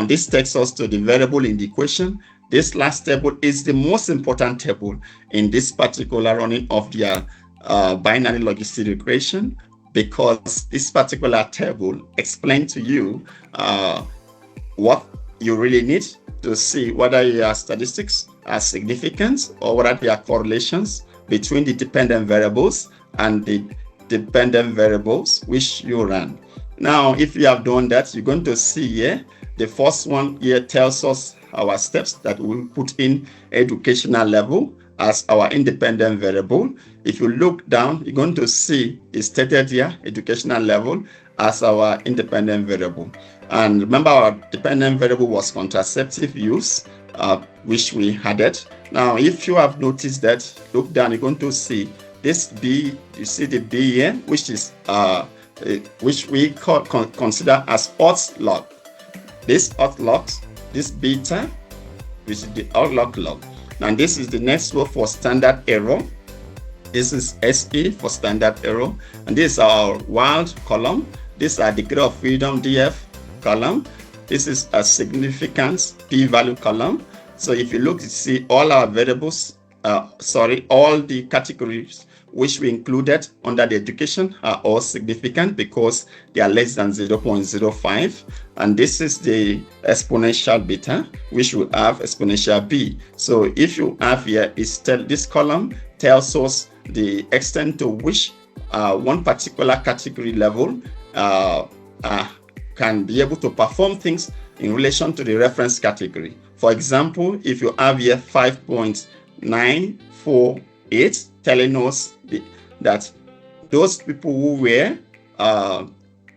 Now, this takes us to the variable in the equation. This last table is the most important table in this particular running of the binary logistic regression, because this particular table explains to you what you really need to see whether your statistics are significant or whether there are correlations between the dependent variables and the dependent variables which you run. Now, if you have done that, you're going to see here, the first one here tells us our steps that we put in educational level as our independent variable. If you look down, you're going to see it's stated here, educational level as our independent variable. And remember, our dependent variable was contraceptive use, which we added. Now, if you have noticed that, look down, you're going to see this B, you see the B here, which is which we consider as odds log. This odds log, this beta, which is the odds log. Now, this is the next row for standard error. This is SE for standard error, and this is our wild column. These are degree of freedom DF column. This is a significance p-value column. So if you look, you see all our variables, all the categories which we included under the education are all significant because they are less than 0.05. And this is the exponential beta, which will have exponential b. So if you have here, this column tells us the extent to which one particular category level can be able to perform things in relation to the reference category. For example, if you have here 5.948 telling us that those people who were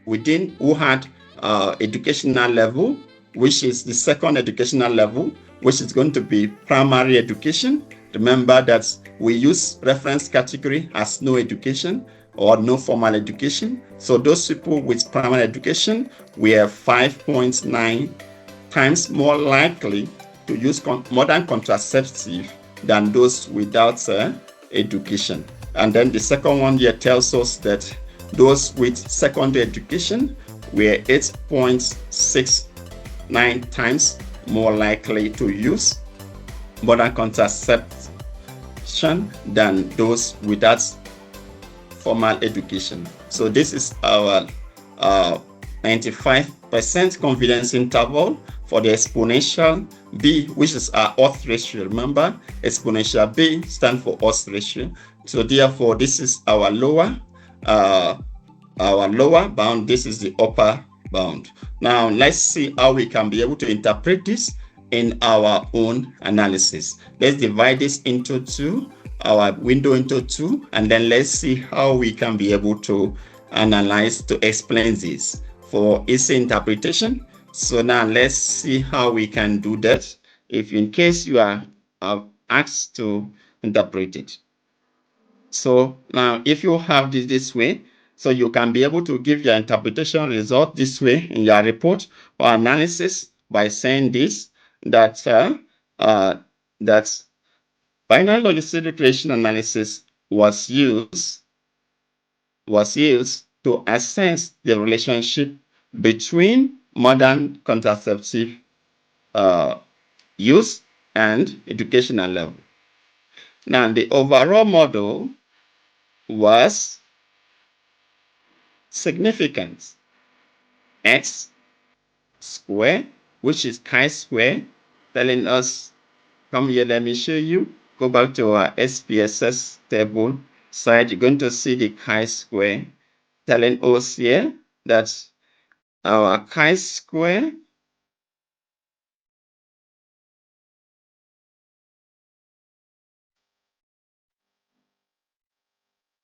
who had educational level, which is the second educational level, which is going to be primary education. Remember that we use reference category as no education or no formal education. So those people with primary education were 5.9 times more likely to use modern contraceptive than those without education. And then the second one here tells us that those with secondary education were 8.69 times more likely to use modern contraception than those without formal education. So this is our 95% confidence interval for the exponential b, which is our odds ratio. Remember, exponential b stands for odds ratio. So therefore, this is our lower bound. This is the upper bound. Now let's see how we can be able to interpret this in our own analysis. Let's divide this into two, our window into two, and then let's see how we can be able to analyze to explain this for easy interpretation. So now let's see how we can do that if in case you are asked to interpret it. So now if you have this way, so you can be able to give your interpretation result this way in your report or analysis by saying this, that binary logistic regression analysis was used to assess the relationship between modern contraceptive use and educational level. Now, the overall model was significance x square, which is chi-square, telling us, come here, let me show you. Go back to our SPSS table side. You're going to see the chi-square telling us here that our chi-square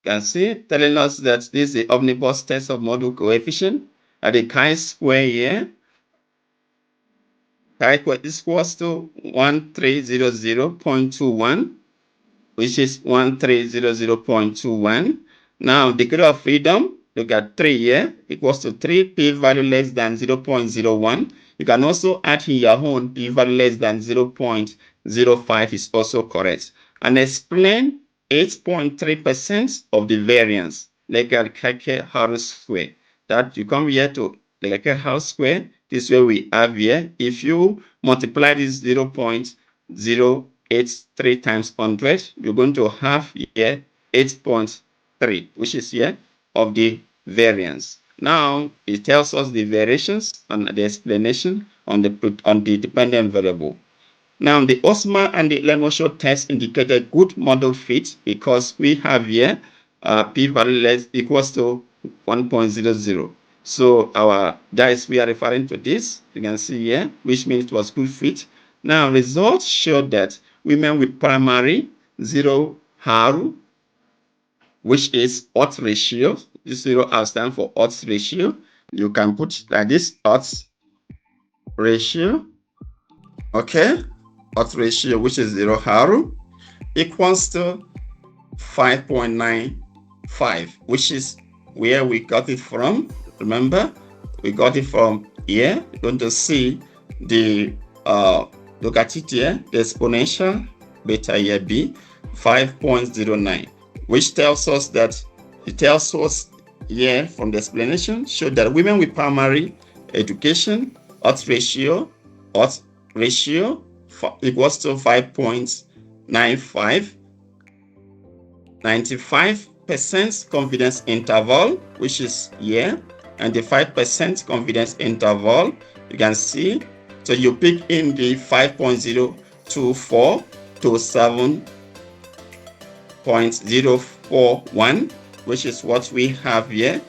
can see telling us that this is the omnibus test of model coefficient at the chi-square here. Chi-square is equals to 1300.21, which is 1300.21. Now, degree of freedom, look at 3 here, equals to 3, p-value less than 0.01. You can also add in your own p-value less than 0.05 is also correct. And explain 8.3% of the variance, like a Keke house square. That you come here to like a house square, This is where we have here. If you multiply this 0.083 times 100, you're going to have here 8.3, which is here of the variance. Now it tells us the variations and the explanation on the dependent variable. Now the Osmer and the Lemoshow test indicated good model fit because we have here p-value less equals to 1.00. So we are referring to this, you can see here, which means it was good fit. Now results showed that women with primary 0 HARU, which is odds ratio, this 0 stands for odds ratio. You can put like this, odds ratio, okay, odds ratio, which is 0 HARU, equals to 5.95, which is where we got it from. Remember, we got it from here. You're going to see the look at it here, the exponential beta here b 5.09, which tells us that here from the explanation showed that women with primary education odds ratio equals to 5.95, 95% confidence interval, which is here, and the 5% confidence interval, you can see. So you pick in the 5.024 to 7.041, which is what we have here,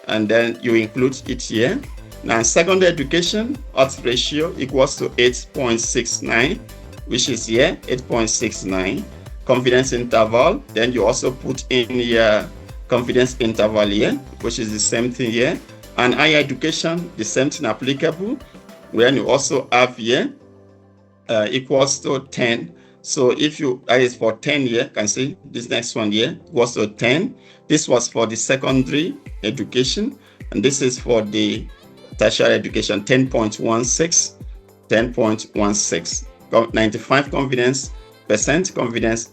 and then you include it here. Now secondary education odds ratio equals to 8.69, which is here 8.69. Confidence interval, then you also put in your confidence interval here, which is the same thing here. And higher education, the same thing applicable, when you also have here equals to 10. So if that is for 10 here, you can see this next one here equals to 10. This was for the secondary education, and this is for the tertiary education, 10.16, 10.16. 95 confidence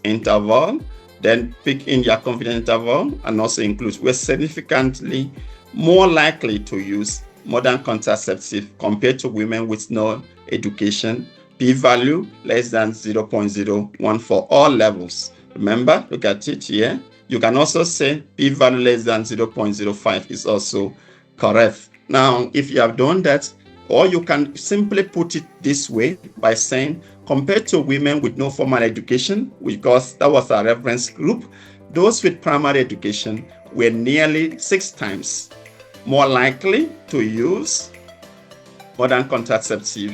interval, then pick in your confidence interval and also include. We're significantly more likely to use modern contraceptive compared to women with no education. P-value less than 0.01 for all levels. Remember, look at it here. You can also say p-value less than 0.05 is also correct. Now, if you have done that, or you can simply put it this way by saying, compared to women with no formal education, because that was our reference group, those with primary education were nearly 6 times more likely to use modern contraceptive.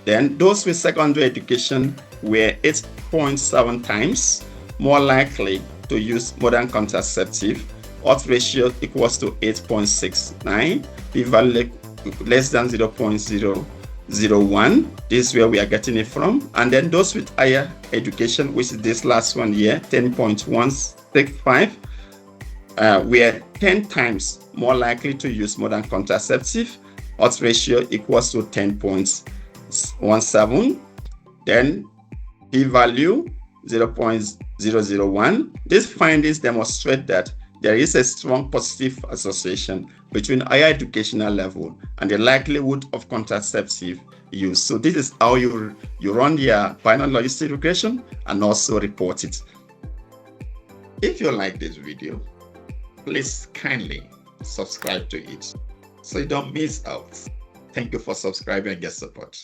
Then those with secondary education were 8.7 times more likely to use modern contraceptive. Odds ratio equals to 8.69, p-value less than 0.001. This is where we are getting it from. And then those with higher education, which is this last one here, 10.165, were 10 times more likely to use modern contraceptive. Odds ratio equals to 10.17. Then p-value 0.001. These findings demonstrate that there is a strong positive association between higher educational level and the likelihood of contraceptive use. So this is how you run your binary logistic regression and also report it. If you like this video, please kindly subscribe to it so you don't miss out. Thank you for subscribing and get support.